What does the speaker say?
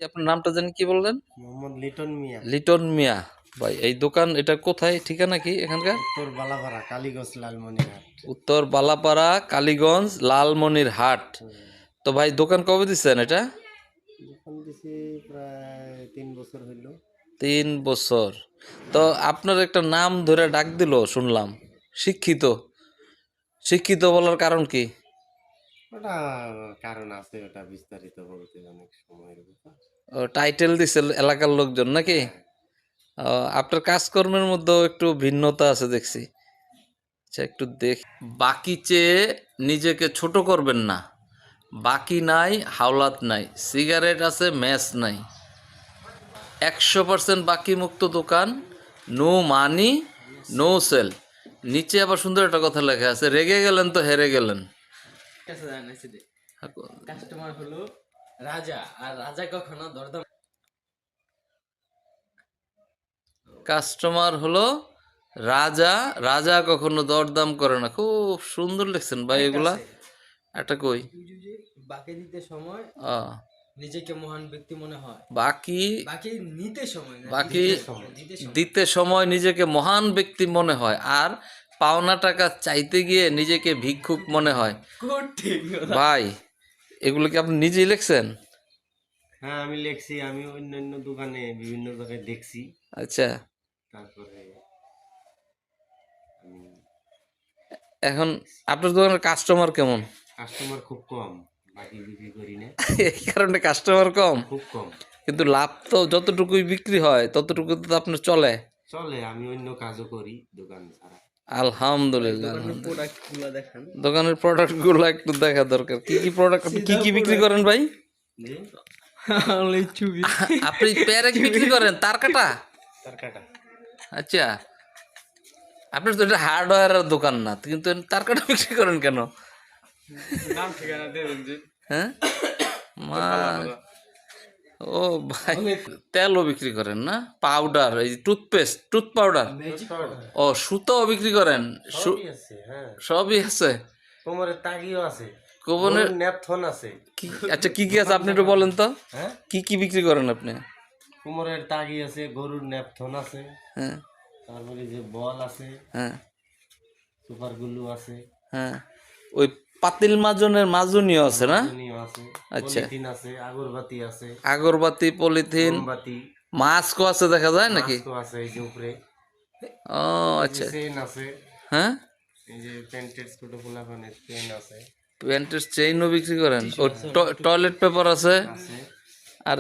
আপনার নামটা জানি কি বললেন? মোহাম্মদ লিটন মিয়া। লিটন মিয়া। ভাই এই দোকান এটা কোথায়, ঠিকানা কি এখানকার? উত্তর বালাপাড়া, কালীগঞ্জ, লালমনিরহাট। উত্তর বালাপাড়া, কালীগঞ্জ, লালমনিরহাট। তো ভাই দোকান কবে দিচ্ছেন এটা? দোকান দিছি প্রায় 3 বছর হইল। 3 বছর। তো আপনার একটা নাম ধরে ডাক দিল শুনলাম, শিক্ষিত। শিক্ষিত বলার কারণ কি? ওটা কারণ আছে, ওটা বিস্তারিত বলতে অনেক সময়ের ব্যাপার। টাইটেল দিছে এলাকার লোকজন নাকি? হ্যাঁ। আপনার কাজকর্মের মধ্যেও একটু ভিন্নতা আছে দেখছি। আচ্ছা একটু দেখ। বাকি চেয়ে নিজেকে ছোট করবেন না। বাকি নাই, হাওলাত নাই, সিগারেট আছে, ম্যাচ নাই। 100% বাকি মুক্ত দোকান, নো মানি, নো সেল। নিচে আবার সুন্দর একটা কথা লেখা আছে, রেগে গেলেন তো হেরে গেলেন। কাস্টমার হলো রাজা, আর রাজা কখনো দরদাম। কাস্টমার হলো রাজা, রাজা কখনো দরদাম করে না। খুব সুন্দর লিখছেন ভাই এগুলা। একটা কই বাকি দিতে সময় আহ, নিজেকে মহান ব্যক্তি মনে হয়। বাকি বাকি নিতে সময় না, বাকি দিতে সময়। দিতে সময় নিজেকে মহান ব্যক্তি মনে হয়, আর পাওনা টাকা চাইতে গিয়ে নিজেকে ভিক্ষুক মনে হয়। ঠিক কথা। ভাই এগুলো কি আপনি নিজেই লিখছেন? হ্যাঁ, আমি লেখছি। আমি অন্যান্য দোকানে বিভিন্ন জায়গায় দেখছি। আচ্ছা, তারপরে আমি এখন আপনার দোকানের কাস্টমার কেমন? কাস্টমার খুব কম, বাকি বিক্রি করি না। এই কারণে কাস্টমার কম। খুব কম। কিন্তু লাভ তো যতটুকুই বিক্রি হয় ততটুকু তো আপনার চলে। চলে, আমি অন্য কাজও করি দোকান ছাড়া। আলহামদুলিল্লাহ, দোকানের আলহামদুলিল্লাহ। প্রোডাক্ট গুলো দেখান। দোকানের প্রোডাক্ট গুলো একটু দেখা দরকার। কি কি প্রোডাক্ট, আপনি কি কি বিক্রি করেন ভাই? জি, অনলি চুবি। আপনি পেরেক বিক্রি করেন, তার কাটা? তার কাটা। আচ্ছা, আপনার তো এটা হার্ডওয়্যারের দোকান না, কিন্তু তার কাটা বিক্রি করেন কেন? নাম ঠিকানা দেবেন যে। হ্যাঁ মা, ও ভাই তেলও বিক্রি করেন না? পাউডার, এই টুথপেস্ট, টুথ পাউডার। ও সুতাও বিক্রি করেন? সবই আছে, হ্যাঁ। সবই আছে। কোমরের তাগিও আছে, কোবনের গরুর ন্যাপথন আছে। কি? আচ্ছা কি কি আছে আপনি একটু বলেন তো, হ্যাঁ, কি কি বিক্রি করেন আপনি? কোমরের তাগি আছে, গরুর ন্যাপথন আছে, হ্যাঁ তারপরে যে বল আছে, হ্যাঁ সুপার গুলু আছে, হ্যাঁ, ওই পাতিল মাজনের মাজনিও আছে না? মাজনিও আছে, আচ্ছা, পলিথিন আছে, আগরবাতি আছে, আগরবাতি, পলিথিন, মোমবাতি, মাস্কও আছে দেখা যায় নাকি? মাস্কও আছে এই যে উপরে। ও এই যে আচ্ছা। চেন আছে, হ্যাঁ, এই যে প্যান্টের ছোট পোলাপানের চেন আছে। প্যান্টের চেইনও বিক্রি করেন? ও টয়লেট পেপার আছে? আছে। আর